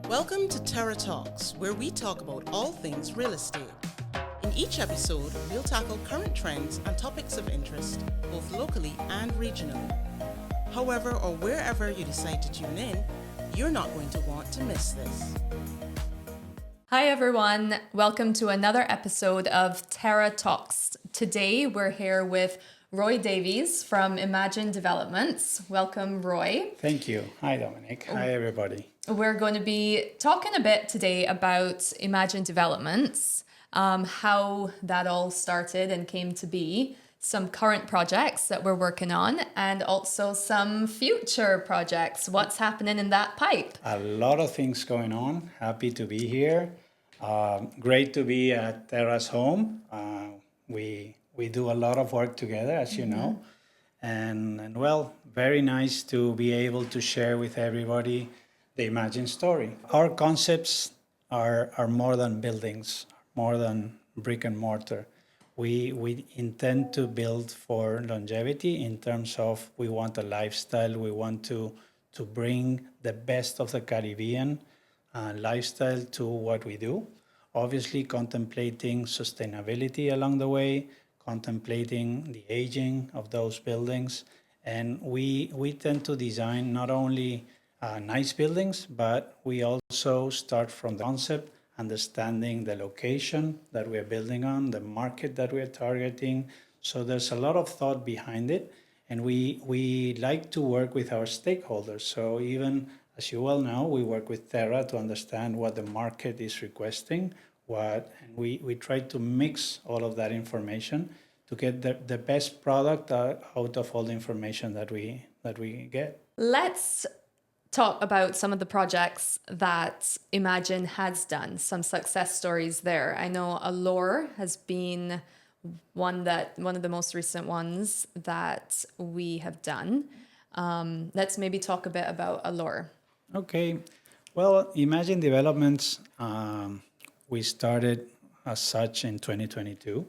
Welcome to Terra Talks, where we talk about all things real estate. In each episode, we'll tackle current trends and topics of interest, both locally and regionally. However or wherever you decide to tune in, you're not going to want to miss this. Hi everyone, welcome to another episode of Terra Talks. Today we're here with Roy Davies from Imagine Developments. Welcome, Roy. Thank you. Hi, Dominique. Hi, everybody. We're going to be talking a bit today about Imagine Developments, how that all started and came to be, some current projects that we're working on, and also some future projects. What's happening in that pipe? A lot of things going on. Happy to be here. Great to be at Terra's home. We do a lot of work together, as you know. And well, very nice to be able to share with everybody the Imagine story. Our concepts are more than buildings, more than brick and mortar. We intend to build for longevity in terms of we want a lifestyle. We want to bring the best of the Caribbean lifestyle to what we do. Obviously, contemplating sustainability along the way, contemplating the aging of those buildings. And we tend to design not only nice buildings, but we also start from the concept, understanding the location that we're building on, the market that we're targeting. So there's a lot of thought behind it. And we like to work with our stakeholders. So even, as you well know, we work with Terra to understand what the market is requesting, and we try to mix all of that information to get the best product out of all the information that we get. Let's talk about some of the projects that Imagine has done, some success stories there. I know Allure has been one of the most recent ones that we have done. Let's maybe talk a bit about Allure. Okay. Well, Imagine Developments, we started as such in 2022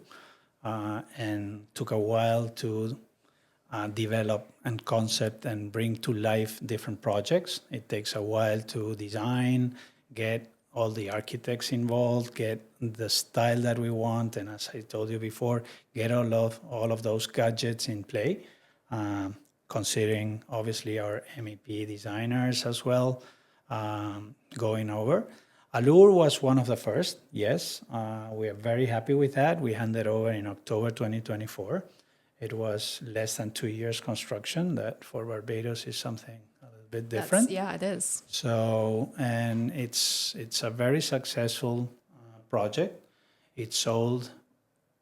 and took a while to develop and concept and bring to life different projects. It takes a while to design, get all the architects involved, get the style that we want, and as I told you before, get all of those gadgets in play, considering obviously our MEP designers as well going over. Allure was one of the first, yes. We are very happy with that. We handed over in October 2024. It was less than 2 years construction. That for Barbados is something a little bit different. Yeah, it is. So, and it's a very successful project. It sold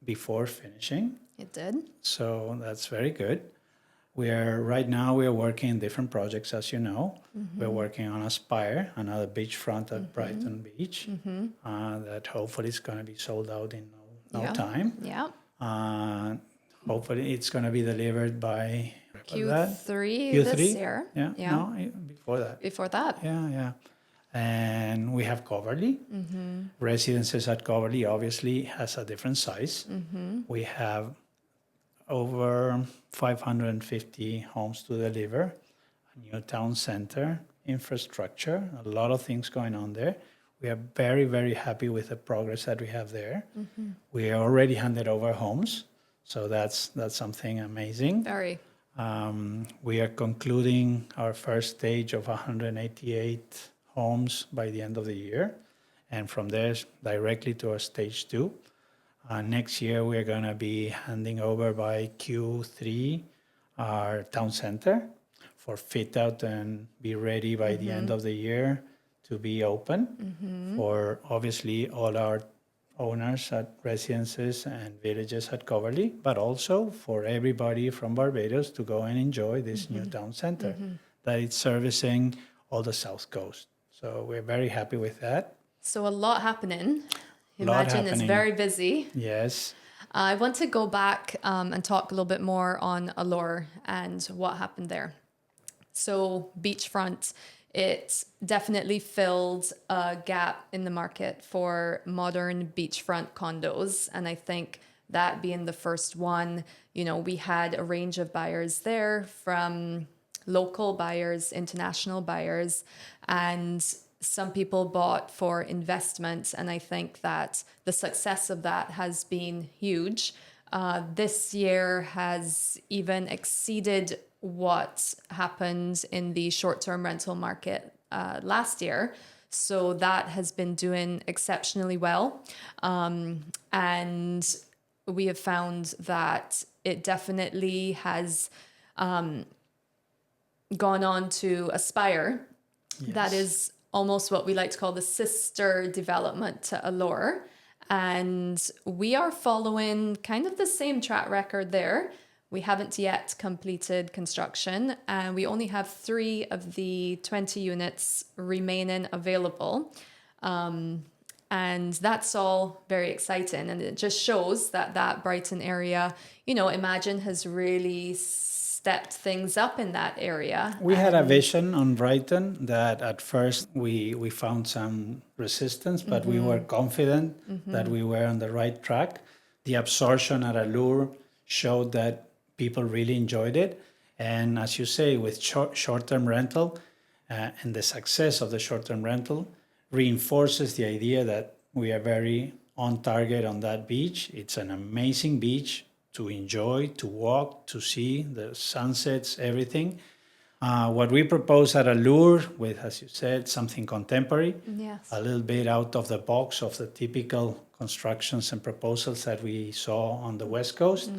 before finishing. It did. So that's very good. Right now we are working in different projects, as you know. We're working on Aspire, another beachfront at Brighton Beach, that hopefully is going to be sold out in no time. Yeah. Hopefully it's going to be delivered by Q3 Q3 this year. Yeah. No, before that. Before that. Yeah. And we have Coverley. Residences at Coverley obviously has a different size. We have over 550 homes to deliver, a new town center, infrastructure, a lot of things going on there. We are very, very happy with the progress that we have there. We already handed over homes, so that's something amazing. Very. We are concluding our first stage of 188 homes by the end of the year, and from there directly to our stage 2. Next year, we're going to be handing over by Q3 our town center for fit out and be ready by the end of the year to be open for obviously all our owners at residences and villages at Coverley, but also for everybody from Barbados to go and enjoy this new town center that it's servicing all the South Coast. So we're very happy with that. So a lot happening. Imagine is very busy. Yes. I want to go back and talk a little bit more on Allure and what happened there. So beachfront, it definitely filled a gap in the market for modern beachfront condos. And I think that being the first one, we had a range of buyers there, from local buyers, international buyers, and some people bought for investments, and I think that the success of that has been huge. This year has even exceeded what happened in the short-term rental market last year. So that has been doing exceptionally well. And we have found that it definitely has gone on to Aspire. Yes. That is almost what we like to call the sister development to Allure. And we are following kind of the same track record there. We haven't yet completed construction, and we only have 3 of the 20 units remaining available. And that's all very exciting. And it just shows that Brighton area, Imagine has really stepped things up in that area. We had a vision on Brighton that at first we found some resistance, but we were confident that we were on the right track. The absorption at Allure showed that people really enjoyed it. And as you say, with short-term rental and the success of the short-term rental reinforces the idea that we are very on target on that beach. It's an amazing beach to enjoy, to walk, to see the sunsets, everything. What we propose at Allure with, as you said, something contemporary, Yes. a little bit out of the box of the typical constructions and proposals that we saw on the West Coast.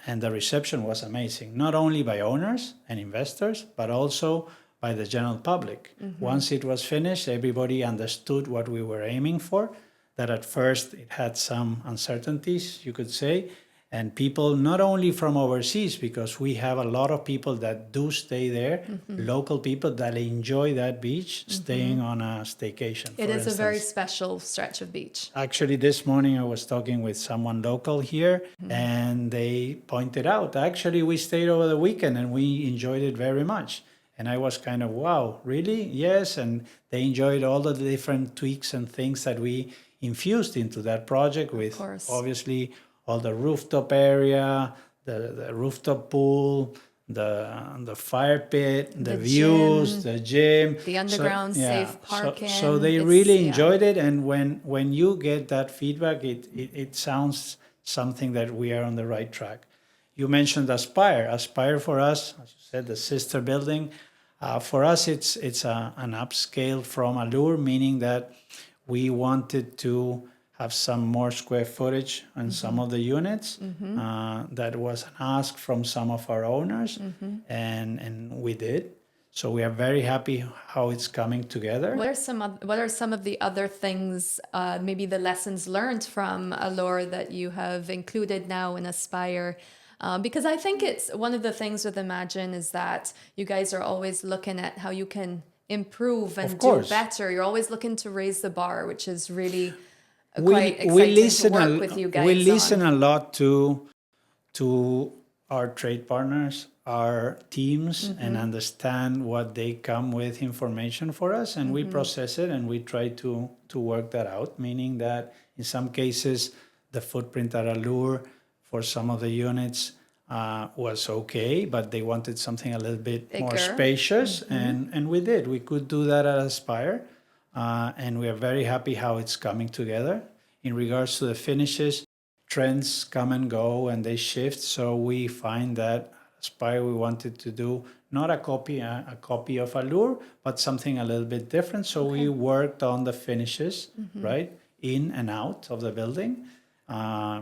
And the reception was amazing, not only by owners and investors, but also by the general public. Once it was finished, everybody understood what we were aiming for, that at first it had some uncertainties, you could say, and people not only from overseas, because we have a lot of people that do stay there, local people that enjoy that beach, staying on a staycation. It is a very special stretch of beach. Actually, this morning I was talking with someone local here, and they pointed out, actually, we stayed over the weekend and we enjoyed it very much. And I was kind of, wow, really? Yes. And they enjoyed all the different tweaks and things that we infused into that project with, obviously, all the rooftop area, the rooftop pool, the fire pit, the views, gym, the gym. The underground safe parking. So they really enjoyed it. And when you get that feedback, it sounds something that we are on the right track. You mentioned Aspire. Aspire for us, as you said, the sister building. For us, it's an upscale from Allure, meaning that we wanted to have some more square footage on some of the units. That was an ask from some of our owners, and we did. So we are very happy how it's coming together. What are some of the other things, maybe the lessons learned from Allure that you have included now in Aspire? Because I think it's one of the things with Imagine is that you guys are always looking at how you can improve and do better. You're always looking to raise the bar, which is really quite exciting to work with you guys. We listen a lot to our trade partners, our teams, and understand what they come with information for us, and we process it and we try to work that out, meaning that in some cases the footprint at Allure for some of the units was okay, but they wanted something a little bit more spacious, and we did. We could do that at Aspire, and we are very happy how it's coming together. In regards to the finishes, trends come and go and they shift, so we find that Aspire we wanted to do not a copy of Allure, but something a little bit different. So we worked on the finishes, right, in and out of the building,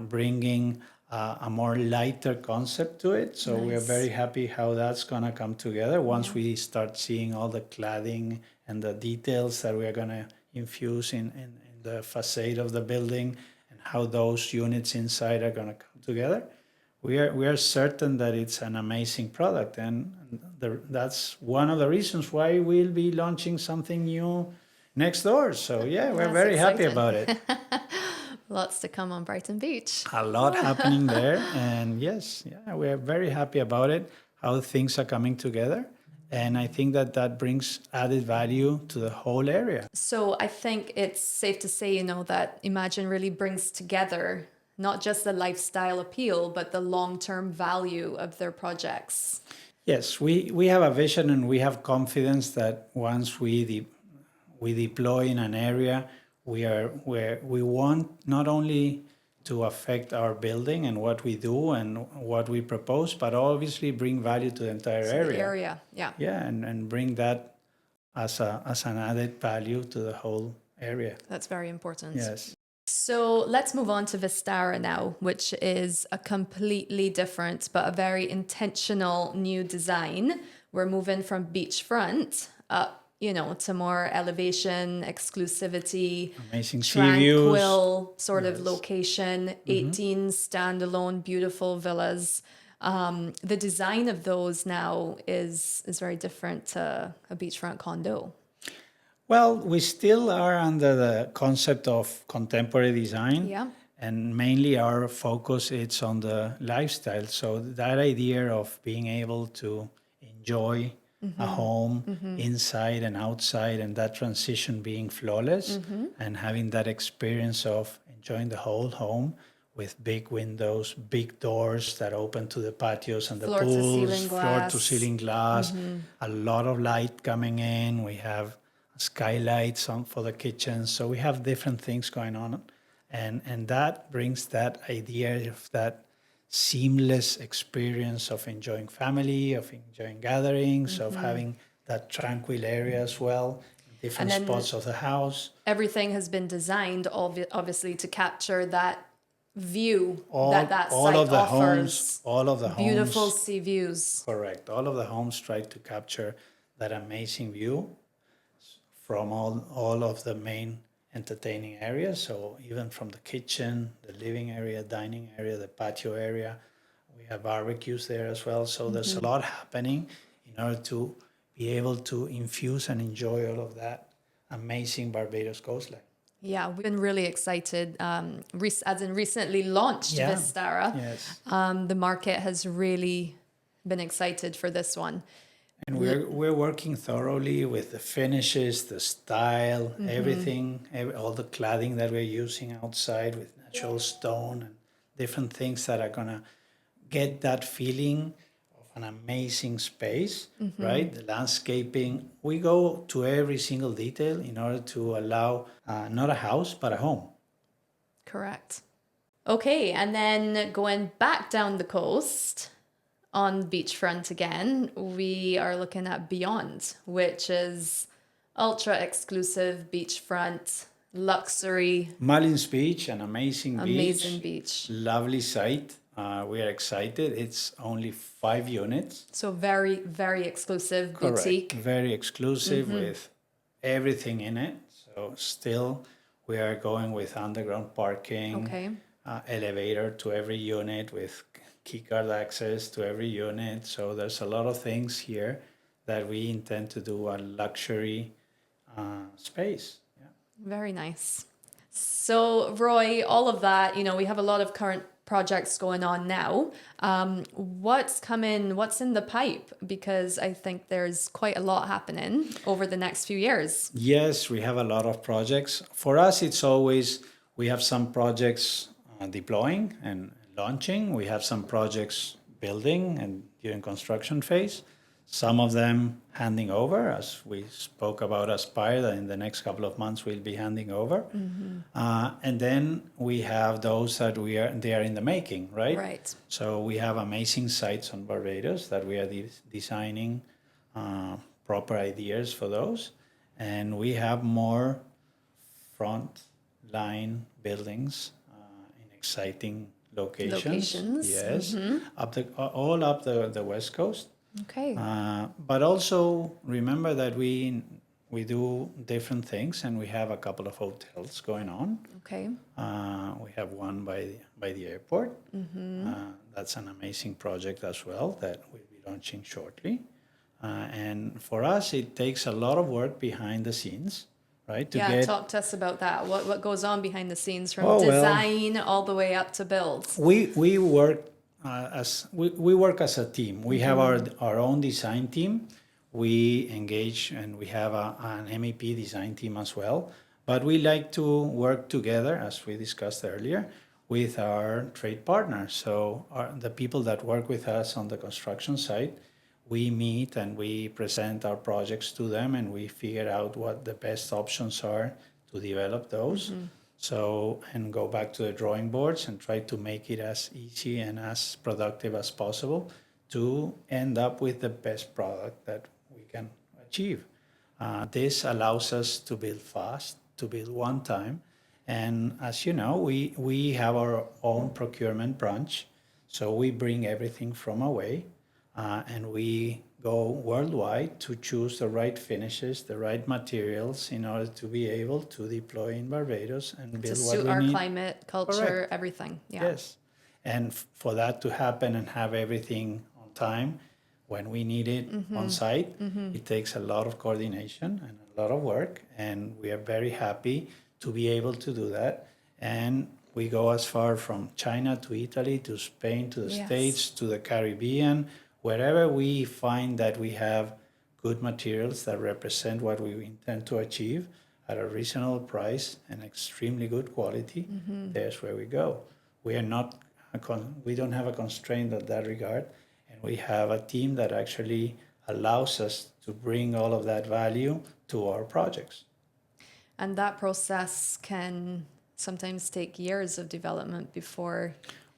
bringing a more lighter concept to it. So we are very happy how that's going to come together once we start seeing all the cladding and the details that we are going to infuse in the facade of the building and how those units inside are going to come together. We are certain that it's an amazing product, and that's one of the reasons why we'll be launching something new next door. So we're very happy about it. Lots to come on Brighton Beach. A lot happening there. And we are very happy about it, how things are coming together. And I think that brings added value to the whole area. So I think it's safe to say, that Imagine really brings together not just the lifestyle appeal, but the long-term value of their projects. Yes, we have a vision and we have confidence that once we we deploy in an area, where we want not only to affect our building and what we do and what we propose, but obviously bring value to the entire So area. the area, yeah. Yeah, and bring that as an added value to the whole area. That's very important. Yes. So let's move on to Vistara now, which is a completely different but a very intentional new design. We're moving from beachfront up, to more elevation, exclusivity, Amazing sea views. tranquil sort of location, 18 standalone beautiful villas. The design of those now is very different to a beachfront condo. Well, we still are under the concept of contemporary design. Yeah. And mainly our focus is on the lifestyle. So that idea of being able to enjoy a home inside and outside, and that transition being flawless, and having that experience of enjoying the whole home with big windows, big doors that open to the patios and the Floor to pools, ceiling floor glass. to ceiling glass, a lot of light coming in. We have skylights on for the kitchens. So we have different things going on. And that brings that idea of that seamless experience of enjoying family, of enjoying gatherings, of having that tranquil area as well, different And then spots of the house. Everything has been designed, obviously, to capture that view that all site of the offers. all of the Beautiful homes, sea views. correct. All of the homes try to capture that amazing view from all of the main entertaining areas. So even from the kitchen, the living area, dining area, the patio area, we have barbecues there as well. So there's a lot happening in order to be able to infuse and enjoy all of that amazing Barbados coastline. Yeah, we've been really excited. As in recently launched Yeah. Vistara. Yes. The market has really been excited for this one. And we're working thoroughly with the finishes, the style, everything, all the cladding that we're using outside with natural stone and different things that are gonna get that feeling of an amazing space, right? The landscaping, we go to every single detail in order to allow not a house but a home. Correct. Okay, and then going back down the coast on beachfront again, we are looking at Beyond, which is ultra exclusive beachfront luxury. Mullins Beach, an amazing Amazing beach. lovely site. We are excited. It's only 5 units. So very, very exclusive Correct. boutique. Very exclusive with everything in it. So still we are going with underground parking, Okay. Elevator to every unit with keycard access to every unit. So there's a lot of things here that we intend to do a luxury space. Yeah. Very nice. So Roy, all of that, we have a lot of current projects going on now. What's coming? What's in the pipe? Because I think there's quite a lot happening over the next few years. Yes, we have a lot of projects. For us, it's always, we have some projects deploying and launching. We have some projects building and during construction phase. Some of them handing over, as we spoke about Aspire, that in the next couple of months we'll be handing over. And then we have those that they are in the making, right? Right. So we have amazing sites on Barbados that we are designing proper ideas for those. And we have more front line buildings in exciting locations. Yes, all up the West Coast. Okay. But also remember that we do different things, and we have a couple of hotels going on. Okay. We have one by the airport. That's an amazing project as well that we'll be launching shortly. And for us, it takes a lot of work behind the scenes, right? Talk to us about that. What goes on behind the scenes from Oh, well, design all the way up to build? We work we work as a team. We have our own design team. We engage and we have an MEP design team as well. But we like to work together, as we discussed earlier, with our trade partners. So the people that work with us on the construction site, we meet and we present our projects to them, and we figure out what the best options are to develop those. So, and go back to the drawing boards and try to make it as easy and as productive as possible to end up with the best product that we can achieve. This allows us to build fast, to build one time. And as you know, we have our own procurement branch. So we bring everything from away, and we go worldwide to choose the right finishes, the right materials in order to be able to deploy in Barbados and build To what we suit our need. climate, culture, Correct. everything. Yeah. Yes. And for that to happen and have everything on time when we need it on site, it takes a lot of coordination and a lot of work. And we are very happy to be able to do that. And we go as far from China to Italy to Spain to the Yes. States to the Caribbean, wherever we find that we have good materials that represent what we intend to achieve at a reasonable price and extremely good quality, there's where we go. We are not, we don't have a constraint in that regard, and we have a team that actually allows us to bring all of that value to our projects. And that process can sometimes take years of development before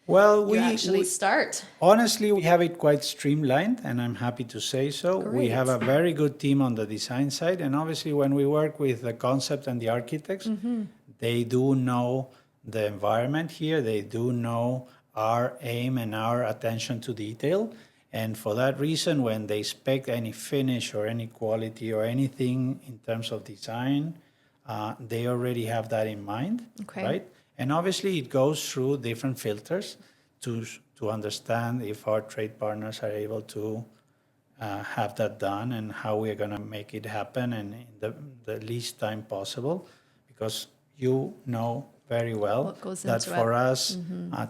Well, you actually start. honestly, we have it quite streamlined, and I'm happy to say so. We have a Great. very good team on the design side, and obviously, when we work with the concept and the architects, they do know the environment here. They do know our aim and our attention to detail. And for that reason, when they spec any finish or any quality or anything in terms of design, they already have that in mind, Okay. right? And obviously, it goes through different filters to understand if our trade partners are able to have that done and how we're going to make it happen and in the least time possible. Because you know very well What goes that into for it. us,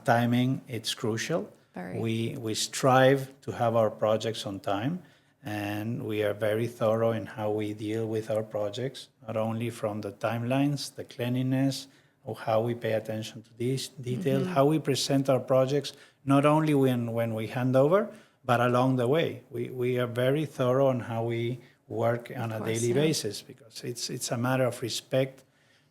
timing, it's crucial. Very. We strive to have our projects on time, and we are very thorough in how we deal with our projects, not only from the timelines, the cleanliness, or how we pay attention to these details, how we present our projects, not only when we hand over, but along the way. We are very thorough on how we work on a course, daily yeah. basis, because it's a matter of respect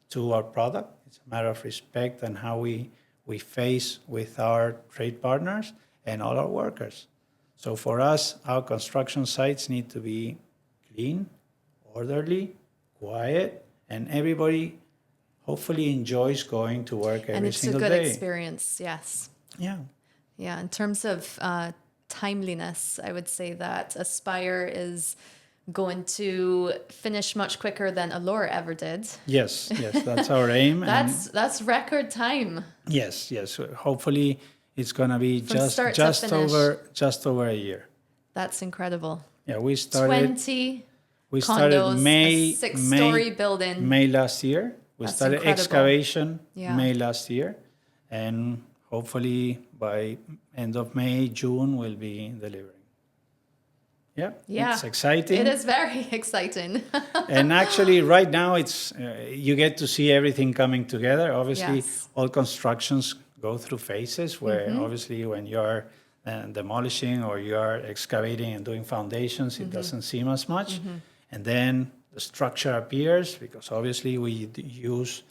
to our product. It's a matter of respect and how we face with our trade partners and all our workers. So for us, our construction sites need to be clean, orderly, quiet, and everybody hopefully enjoys going to work every And it's a single good day. experience, yes. Yeah. Yeah, in terms of timeliness, I would say that Aspire is going to finish much quicker than Allure ever did. Yes, that's our aim. That's record time. Yes. Hopefully, it's going to be From start to finish. just over a year. That's incredible. Yeah, we started 20 started condos, a six-story building. May last year. We That's started incredible. excavation Yeah. May last year, and hopefully by end of May, June, we'll be delivering. Yeah, it's exciting. It is very exciting. And actually, right now, it's you get to see everything coming together. Obviously, Yes. all constructions go through phases where obviously when you're demolishing or you're excavating and doing foundations, it doesn't seem as much. And then the structure appears because obviously we use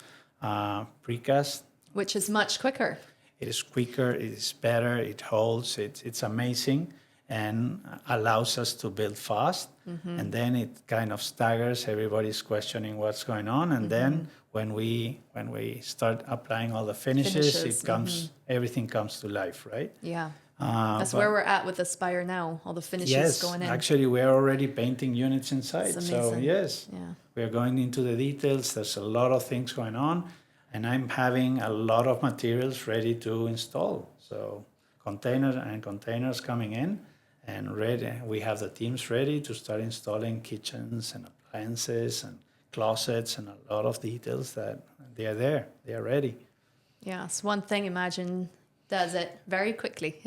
precast. Which is much quicker. It is quicker, it is better, it holds, it's amazing, and allows us to build fast. And then it kind of staggers, everybody's questioning what's going on. And then when we start applying all the finishes, Finishes, it comes, everything comes to life, right? Yeah. That's where we're at with Aspire now. All the finishes Yes, going in. actually, we're already painting units inside. It's So amazing. yes, Yeah. we're going into the details. There's a lot of things going on, and I'm having a lot of materials ready to install. So containers coming in, and ready. We have the teams ready to start installing kitchens and appliances and closets and a lot of details that they are there. They are ready. Yeah. It's one thing, imagine, does it very quickly.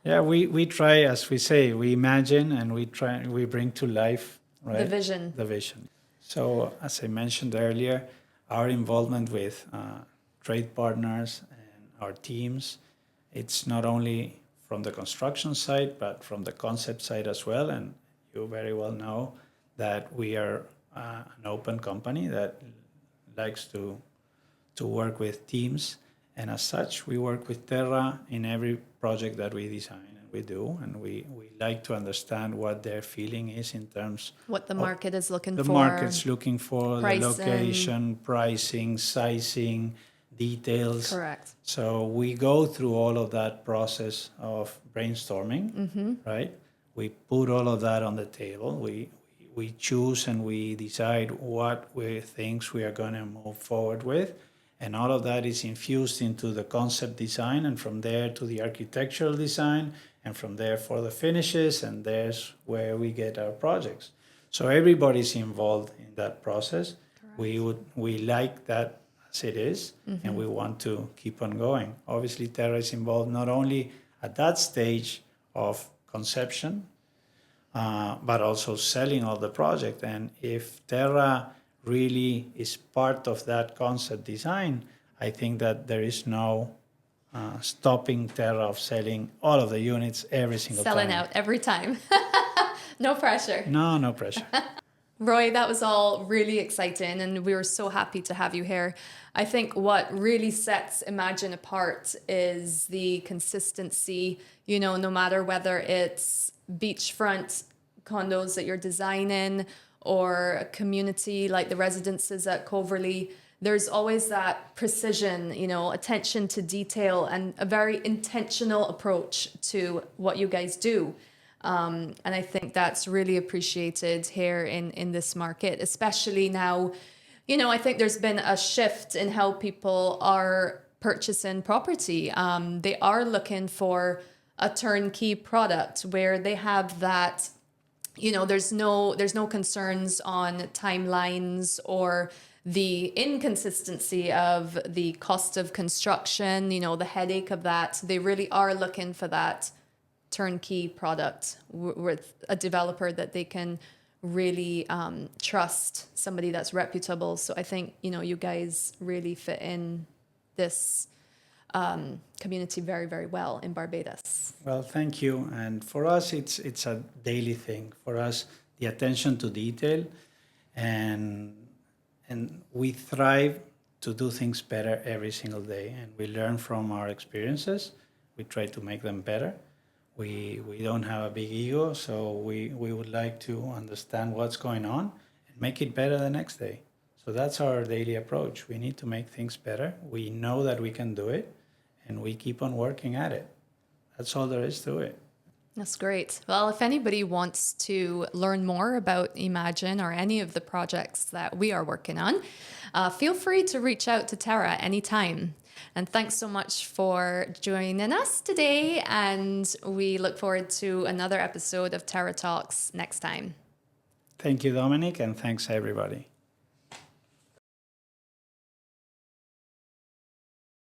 Yeah, we try, as we say, we imagine and we bring to life, right? The vision. The vision. So, as I mentioned earlier, our involvement with trade partners and our teams, it's not only from the construction side, but from the concept side as well. And you very well know that we are an open company that likes to work with teams. And as such, we work with Terra in every project that we design and we do. And we like to understand what their feeling is in terms what the market is looking the for. market's looking for, pricing. the location, pricing, sizing, details. Correct. So we go through all of that process of brainstorming, right? We put all of that on the table. We choose and we decide what things we are going to move forward with. And all of that is infused into the concept design, and from there to the architectural design, and from there for the finishes, and there's where we get our projects. So everybody's involved in that process. Correct. We like that as it is, and we want to keep on going. Obviously, Terra is involved not only at that stage of conception, but also selling all the project. And if Terra really is part of that concept design, I think that there is no stopping Terra of selling all of the units every single time. Selling out every time. No pressure. No pressure. Roy, that was all really exciting, and we were so happy to have you here. I think what really sets Imagine apart is the consistency, no matter whether it's beachfront condos that you're designing or a community like the residences at Coverley, there's always that precision, attention to detail, and a very intentional approach to what you guys do. And I think that's really appreciated here in this market, especially now. I think there's been a shift in how people are purchasing property. They are looking for a turnkey product where they have that. There's no concerns on timelines or the inconsistency of the cost of construction, the headache of that. They really are looking for that turnkey product with a developer that they can really trust, somebody that's reputable. So I think, you guys really fit in this community very, very well in Barbados. Well, thank you. And for us, it's a daily thing. For us, the attention to detail, and we thrive to do things better every single day. And we learn from our experiences. We try to make them better. We don't have a big ego, so we would like to understand what's going on and make it better the next day. So that's our daily approach. We need to make things better. We know that we can do it, and we keep on working at it. That's all there is to it. That's great. Well, if anybody wants to learn more about Imagine or any of the projects that we are working on, feel free to reach out to Terra anytime. And thanks so much for joining us today. And we look forward to another episode of Terra Talks next time. Thank you, Dominique, and thanks everybody.